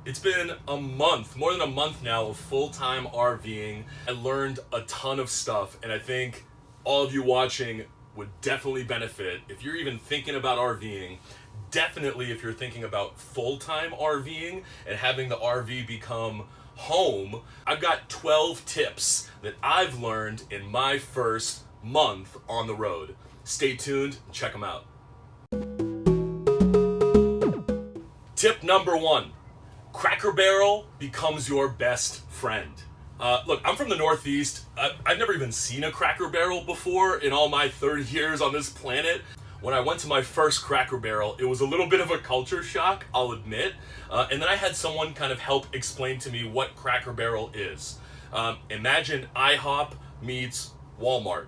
It's been a month, more than a month now of full-time RVing. I learned a ton of stuff, and I think all of you watching would definitely benefit. If you're even thinking about RVing, definitely if you're thinking about full-time RVing and having the RV become home, I've got 12 tips that I've learned in my first month on the road. Stay tuned and check them out. Tip number 1. Cracker Barrel becomes your best friend. Look, I'm from the Northeast. I've never even seen a Cracker Barrel before in all my 30 years on this planet. When I went to my first Cracker Barrel, it was a little bit of a culture shock, I'll admit. And then I had someone kind of help explain to me what Cracker Barrel is. Imagine IHOP meets Walmart.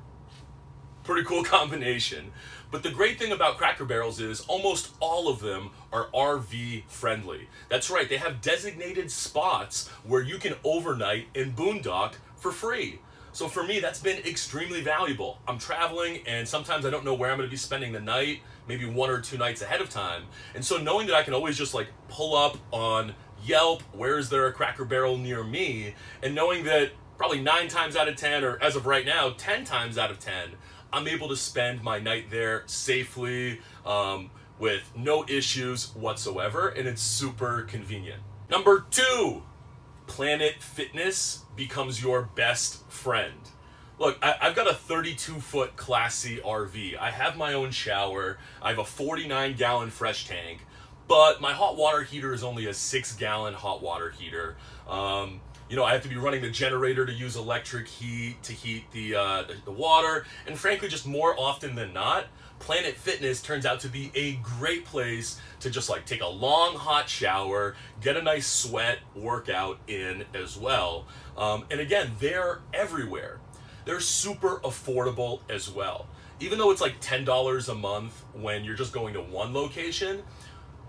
Pretty cool combination. But the great thing about Cracker Barrels is almost all of them are RV friendly. That's right, they have designated spots where you can overnight and boondock for free. So for me, that's been extremely valuable. I'm traveling and sometimes I don't know where I'm gonna be spending the night, maybe 1 or 2 nights ahead of time. And so knowing that I can always just like pull up on Yelp, where is there a Cracker Barrel near me? And knowing that probably 9 times out of 10, or as of right now, 10 times out of 10, I'm able to spend my night there safely, with no issues whatsoever, and it's super convenient. Number 2, Planet Fitness becomes your best friend. Look, I've got a 32-foot Class C RV. I have my own shower. I have a 49-gallon fresh tank, but my hot water heater is only a 6-gallon hot water heater. I have to be running the generator to use electric heat to heat the water. And frankly, just more often than not, Planet Fitness turns out to be a great place to just like take a long hot shower, get a nice sweat workout in as well. And again, they're everywhere. They're super affordable as well. Even though it's like $10 a month when you're just going to one location,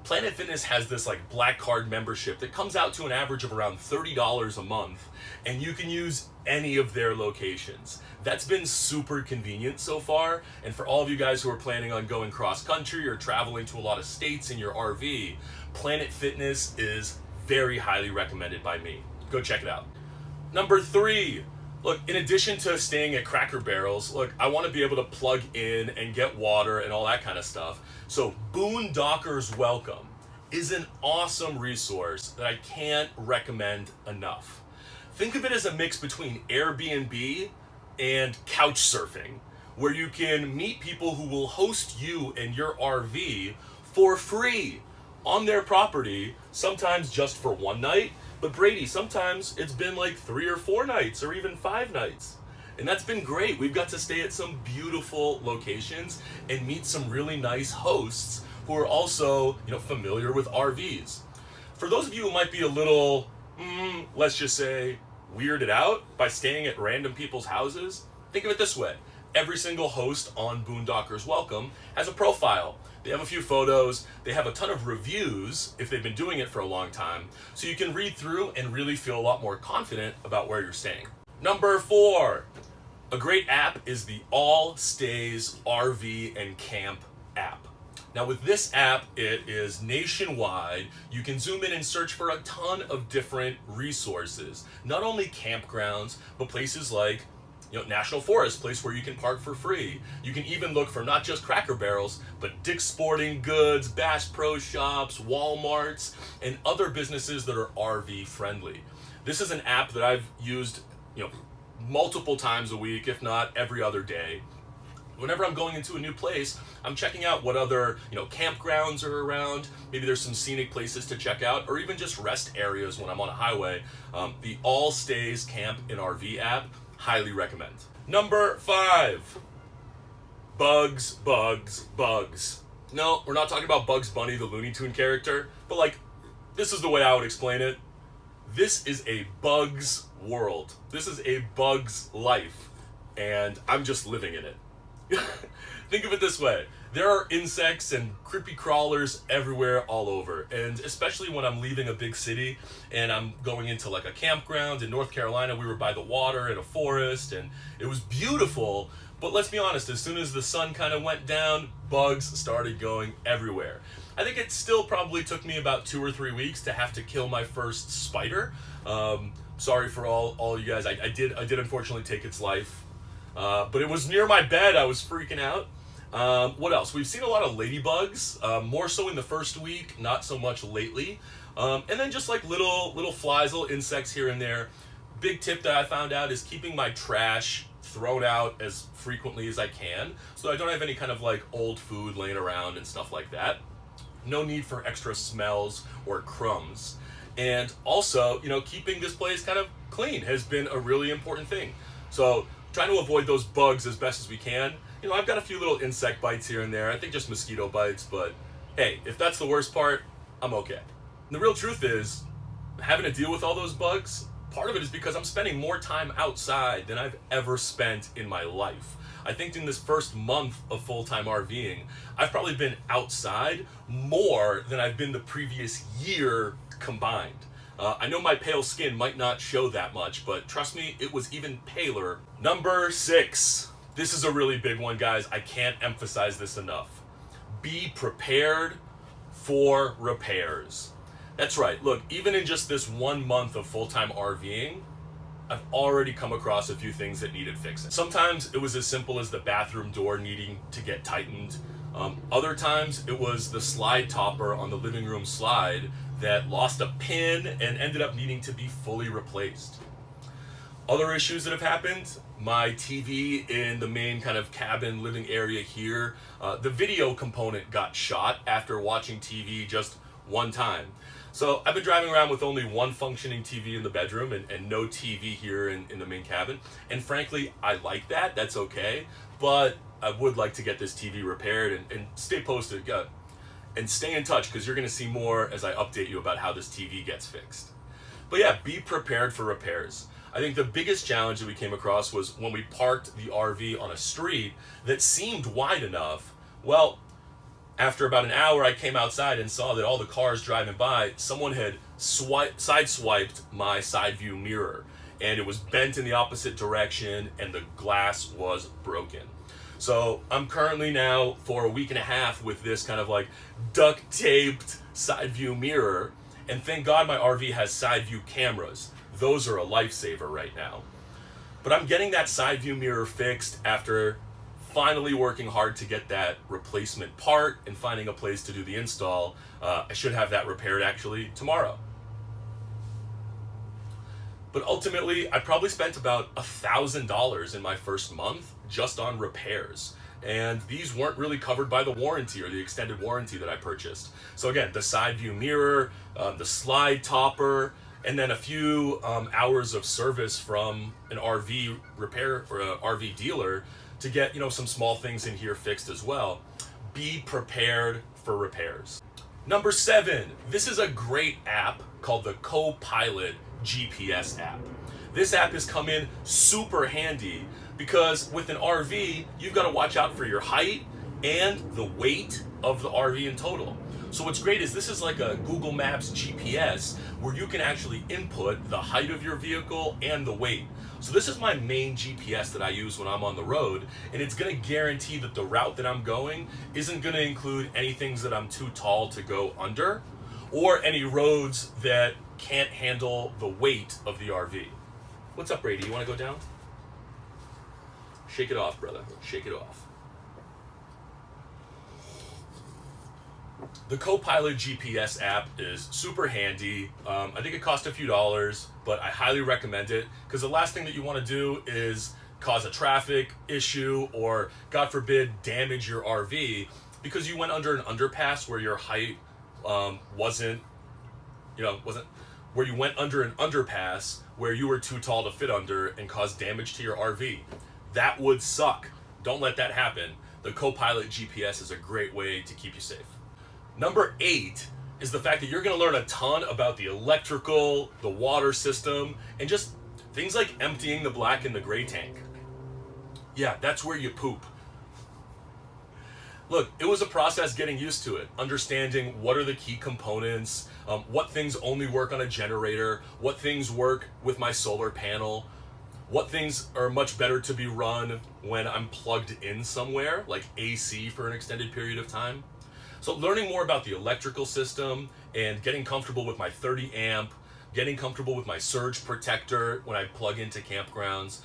Planet Fitness has this like black card membership that comes out to an average of around $30 a month, and you can use any of their locations. That's been super convenient so far, and for all of you guys who are planning on going cross country or traveling to a lot of states in your RV, Planet Fitness is very highly recommended by me. Go check it out. Number 3, look, in addition to staying at Cracker Barrels, look, I want to be able to plug in and get water and all that kind of stuff. So Boondockers Welcome is an awesome resource that I can't recommend enough. Think of it as a mix between Airbnb and couch surfing, where you can meet people who will host you and your RV for free on their property, sometimes just for one night. But Brady, sometimes it's been like 3 or 4 nights or even 5 nights. And that's been great. We've got to stay at some beautiful locations and meet some really nice hosts who are also, familiar with RVs. For those of you who might be a little, let's just say, weirded out by staying at random people's houses, think of it this way. Every single host on Boondockers Welcome has a profile. They have a few photos, they have a ton of reviews if they've been doing it for a long time, so you can read through and really feel a lot more confident about where you're staying. Number 4, a great app is the AllStays RV and Camp app. Now with this app, it is nationwide. You can zoom in and search for a ton of different resources, not only campgrounds, but places like National Forest, place where you can park for free. You can even look for not just Cracker Barrels, but Dick's Sporting Goods, Bass Pro Shops, Walmarts, and other businesses that are RV friendly. This is an app that I've used, multiple times a week, if not every other day. Whenever I'm going into a new place, I'm checking out what other, campgrounds are around. Maybe there's some scenic places to check out, or even just rest areas when I'm on a highway. The AllStays Camp and RV app, highly recommend. Number 5, bugs, bugs, bugs. No, we're not talking about Bugs Bunny, the Looney Tune character, but this is the way I would explain it. This is a bug's world. This is a bug's life, and I'm just living in it. Think of it this way. There are insects and creepy crawlers everywhere all over, and especially when I'm leaving a big city and I'm going into like a campground in North Carolina. We were by the water in a forest and it was beautiful, but let's be honest, as soon as the sun kind of went down, bugs started going everywhere. I think it still probably took me about 2 or 3 weeks to have to kill my first spider. Sorry for all you guys. I did unfortunately take its life, but it was near my bed. I was freaking out. What else? We've seen a lot of ladybugs, more so in the first week, not so much lately. And then just like little flies, little insects here and there. Big tip that I found out is keeping my trash thrown out as frequently as I can, so I don't have any kind of like old food laying around and stuff like that. No need for extra smells or crumbs. And also, keeping this place kind of clean has been a really important thing. So trying to avoid those bugs as best as we can. I've got a few little insect bites here and there. I think just mosquito bites, but hey, if that's the worst part, I'm okay. And the real truth is, having to deal with all those bugs, part of it is because I'm spending more time outside than I've ever spent in my life. I think in this first month of full-time RVing, I've probably been outside more than I've been the previous year combined. I know my pale skin might not show that much, but trust me, it was even paler. Number 6. This is a really big one, guys. I can't emphasize this enough. Be prepared for repairs. That's right. Look, even in just this 1 month of full-time RVing, I've already come across a few things that needed fixing. Sometimes it was as simple as the bathroom door needing to get tightened. Other times it was the slide topper on the living room slide that lost a pin and ended up needing to be fully replaced. Other issues that have happened, my TV in the main kind of cabin living area here, the video component got shot after watching TV just one time. So I've been driving around with only one functioning TV in the bedroom and no TV here in the main cabin. And frankly, I like that. That's okay. But I would like to get this TV repaired and stay posted and stay in touch, because you're going to see more as I update you about how this TV gets fixed. But yeah, be prepared for repairs. I think the biggest challenge that we came across was when we parked the RV on a street that seemed wide enough. Well, after about an hour, I came outside and saw that all the cars driving by, someone had sideswiped my side view mirror, and it was bent in the opposite direction and the glass was broken. So I'm currently now for a week and a half with this kind of like duct taped side view mirror, and thank God my RV has side view cameras. Those are a lifesaver right now. But I'm getting that side view mirror fixed after finally working hard to get that replacement part and finding a place to do the install. I should have that repaired actually tomorrow. But ultimately, I probably spent about $1,000 in my first month just on repairs. And these weren't really covered by the warranty or the extended warranty that I purchased. So again, the side view mirror, the slide topper, and then a few hours of service from an RV repair or an RV dealer to get some small things in here fixed as well. Be prepared for repairs. Number 7, this is a great app called the Co-Pilot GPS app. This app has come in super handy because with an RV, you've got to watch out for your height and the weight of the RV in total. So what's great is this is like a Google Maps GPS where you can actually input the height of your vehicle and the weight. So this is my main GPS that I use when I'm on the road, and it's going to guarantee that the route that I'm going isn't going to include any things that I'm too tall to go under, or any roads that can't handle the weight of the RV. What's up, Brady? You want to go down? Shake it off, brother. Shake it off. The Co-Pilot GPS app is super handy. I think it costs a few dollars, but I highly recommend it because the last thing that you want to do is cause a traffic issue or, God forbid, damage your RV because you went under an underpass where your height wasn't where you went under an underpass where you were too tall to fit under and caused damage to your RV. That would suck. Don't let that happen. The Co-Pilot GPS is a great way to keep you safe. Number 8 is the fact that you're going to learn a ton about the electrical, the water system, and just things like emptying the black and the gray tank. Yeah, that's where you poop. Look, it was a process getting used to it, understanding what are the key components, what things only work on a generator, what things work with my solar panel, what things are much better to be run when I'm plugged in somewhere, like AC for an extended period of time. So learning more about the electrical system and getting comfortable with my 30 amp, getting comfortable with my surge protector when I plug into campgrounds.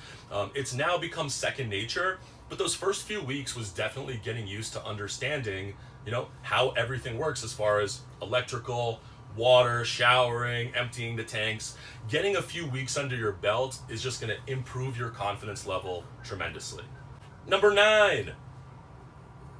It's now become second nature, but those first few weeks was definitely getting used to understanding, how everything works as far as electrical, water, showering, emptying the tanks. Getting a few weeks under your belt is just going to improve your confidence level tremendously. Number 9.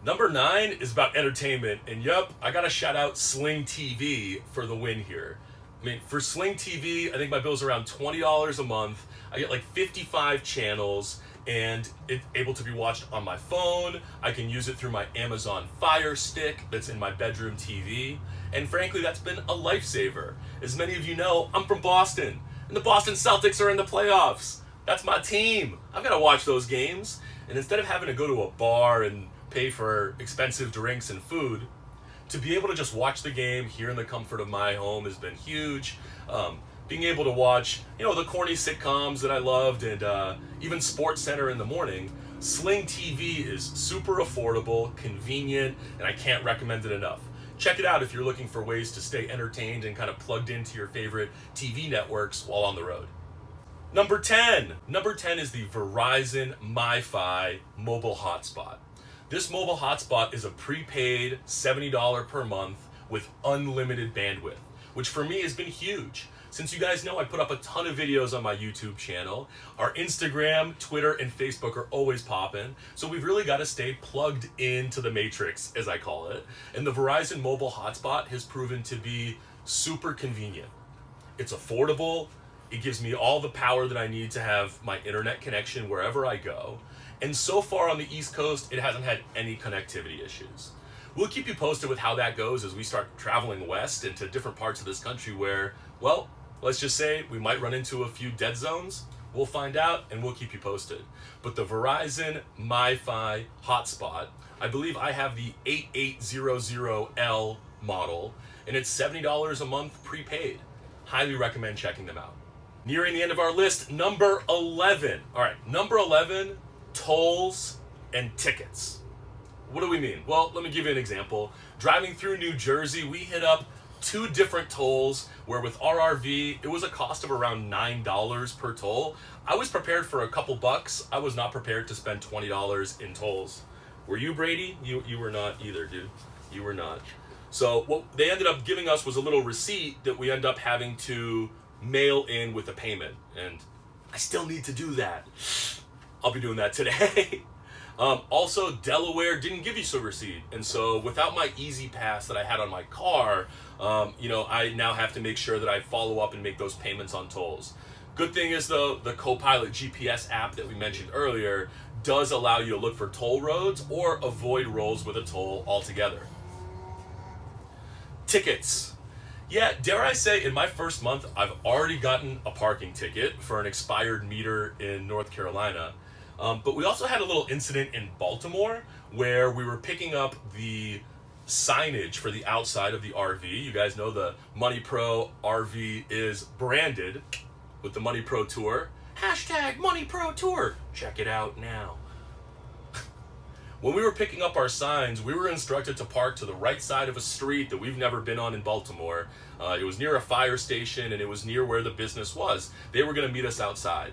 Number 9 is about entertainment, and yep, I gotta shout out Sling TV for the win here. I mean, for Sling TV, I think my bill's around $20 a month. I get like 55 channels, and it's able to be watched on my phone. I can use it through my Amazon Fire Stick that's in my bedroom TV, and frankly, that's been a lifesaver. As many of you know, I'm from Boston, and the Boston Celtics are in the playoffs. That's my team. I've gotta watch those games, and instead of having to go to a bar and pay for expensive drinks and food, to be able to just watch the game here in the comfort of my home has been huge. Being able to watch, the corny sitcoms that I loved, and even Sports Center in the morning. Sling TV is super affordable, convenient, and I can't recommend it enough. Check it out if you're looking for ways to stay entertained and kind of plugged into your favorite TV networks while on the road. Number 10. Number 10 is the Verizon MiFi mobile hotspot. This mobile hotspot is a prepaid $70 per month with unlimited bandwidth, which for me has been huge. Since you guys know I put up a ton of videos on my YouTube channel, our Instagram, Twitter, and Facebook are always popping, so we've really got to stay plugged into the matrix, as I call it, and the Verizon mobile hotspot has proven to be super convenient. It's affordable, it gives me all the power that I need to have my internet connection wherever I go, and so far on the East Coast, it hasn't had any connectivity issues. We'll keep you posted with how that goes as we start traveling west into different parts of this country where, well, let's just say we might run into a few dead zones. We'll find out and we'll keep you posted. But the Verizon MiFi hotspot, I believe I have the 8800L model, and it's $70 a month prepaid. Highly recommend checking them out. Nearing the end of our list, number 11. All right, number 11, tolls and tickets. What do we mean? Well, let me give you an example. Driving through New Jersey, we hit up 2 different tolls where with our RV, it was a cost of around $9 per toll. I was prepared for a couple bucks. I was not prepared to spend $20 in tolls. Were you, Brady? You were not either, dude. You were not. So what they ended up giving us was a little receipt that we end up having to mail in with a payment. And I still need to do that. I'll be doing that today. Also, Delaware didn't give you a receipt, and so without my Easy Pass that I had on my car, I now have to make sure that I follow up and make those payments on tolls. Good thing is, though, the Copilot GPS app that we mentioned earlier does allow you to look for toll roads or avoid rolls with a toll altogether. Tickets. Yeah, dare I say, in my first month, I've already gotten a parking ticket for an expired meter in North Carolina. But we also had a little incident in Baltimore where we were picking up the signage for the outside of the RV. You guys know the Money Pro RV is branded with the Money Pro Tour. Hashtag Money Pro Tour. Check it out now. When we were picking up our signs, we were instructed to park to the right side of a street that we've never been on in Baltimore. It was near a fire station, and it was near where the business was. They were going to meet us outside.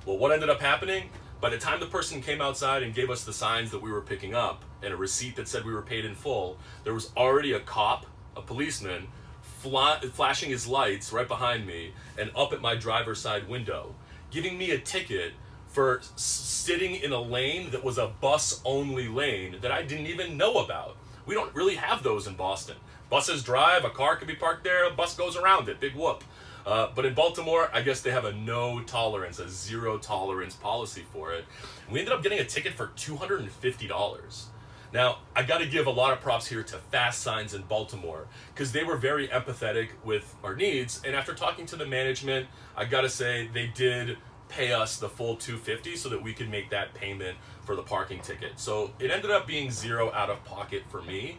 Well, what ended up happening? By the time the person came outside and gave us the signs that we were picking up and a receipt that said we were paid in full, there was already a cop, a policeman, flashing his lights right behind me and up at my driver's side window, giving me a ticket for sitting in a lane that was a bus-only lane that I didn't even know about. We don't really have those in Boston. Buses drive, a car can be parked there, a bus goes around it, big whoop. But in Baltimore, I guess they have a no tolerance, a zero tolerance policy for it. We ended up getting a ticket for $250. Now, I got to give a lot of props here to Fast Signs in Baltimore because they were very empathetic with our needs. And after talking to the management, I got to say they did pay us the full $250 so that we could make that payment for the parking ticket. So it ended up being zero out of pocket for me.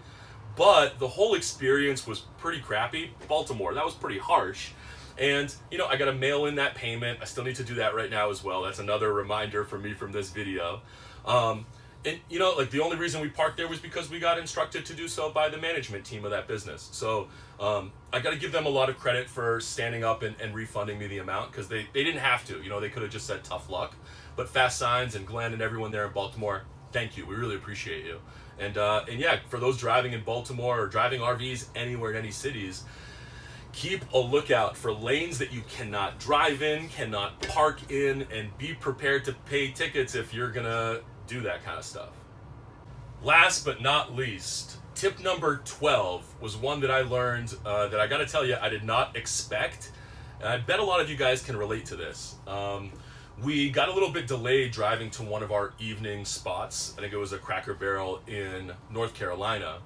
But the whole experience was pretty crappy. Baltimore, that was pretty harsh. And, I got to mail in that payment. I still need to do that right now as well. That's another reminder for me from this video. And you know, like the only reason we parked there was because we got instructed to do so by the management team of that business. So I got to give them a lot of credit for standing up and refunding me the amount, because they didn't have to. You know, they could have just said tough luck. But Fast Signs and Glenn and everyone there in Baltimore, thank you. We really appreciate you. And yeah, for those driving in Baltimore or driving RVs anywhere in any cities, keep a lookout for lanes that you cannot drive in, cannot park in, and be prepared to pay tickets if you're gonna do that kind of stuff. Last but not least, tip number 12 was one that I learned that I gotta tell you, I did not expect. And I bet a lot of you guys can relate to this. We got a little bit delayed driving to one of our evening spots. I think it was a Cracker Barrel in North Carolina.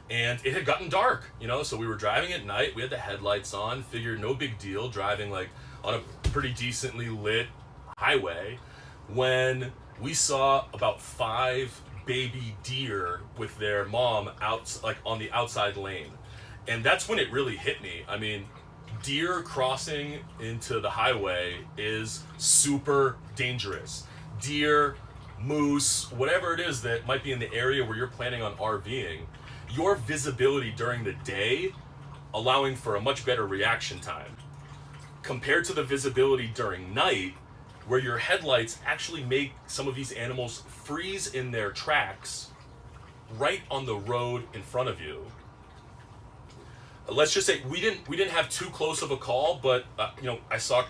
And it had gotten dark, you know, so we were driving at night. We had the headlights on, figured no big deal, driving like on a pretty decently lit highway, when we saw about 5 baby deer with their mom out, like on the outside lane. And that's when it really hit me. I mean, deer crossing into the highway is super dangerous. Deer, moose, whatever it is that might be in the area where you're planning on RVing, your visibility during the day allowing for a much better reaction time compared to the visibility during night, where your headlights actually make some of these animals freeze in their tracks right on the road in front of you. Let's just say we didn't have too close of a call, but you know, I saw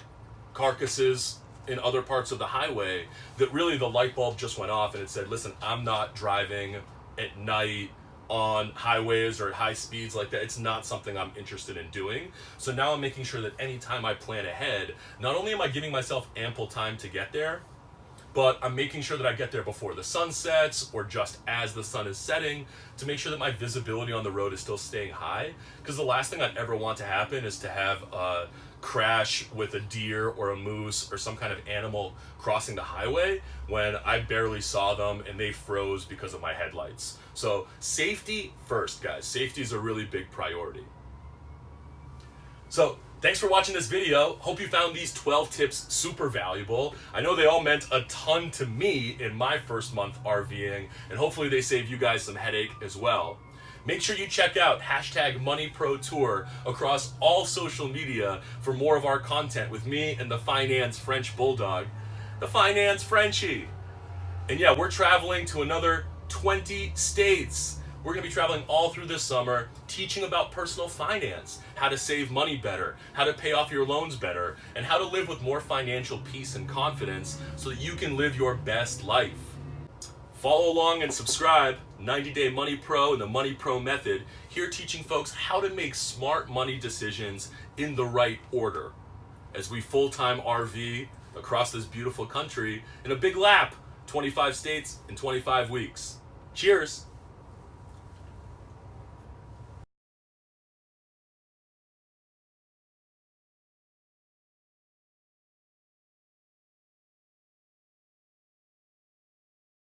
carcasses in other parts of the highway that really the light bulb just went off and it said, listen, I'm not driving at night on highways or at high speeds like that. It's not something I'm interested in doing. So now I'm making sure that anytime I plan ahead, not only am I giving myself ample time to get there, but I'm making sure that I get there before the sun sets or just as the sun is setting, to make sure that my visibility on the road is still staying high. Because the last thing I'd ever want to happen is to have a crash with a deer or a moose or some kind of animal crossing the highway when I barely saw them and they froze because of my headlights. So safety first, guys. Safety is a really big priority. So thanks for watching this video. Hope you found these 12 tips super valuable. I know they all meant a ton to me in my first month RVing, and hopefully they save you guys some headache as well. Make sure you check out #MoneyProTour across all social media for more of our content with me and the Finance French Bulldog, the Finance Frenchie. And yeah, we're traveling to another 20 states. We're gonna be traveling all through this summer, teaching about personal finance, how to save money better, how to pay off your loans better, and how to live with more financial peace and confidence so that you can live your best life. Follow along and subscribe. 90-Day Money Pro and the Money Pro Method, here teaching folks how to make smart money decisions in the right order as we full-time RV across this beautiful country in a big lap, 25 states in 25 weeks. Cheers.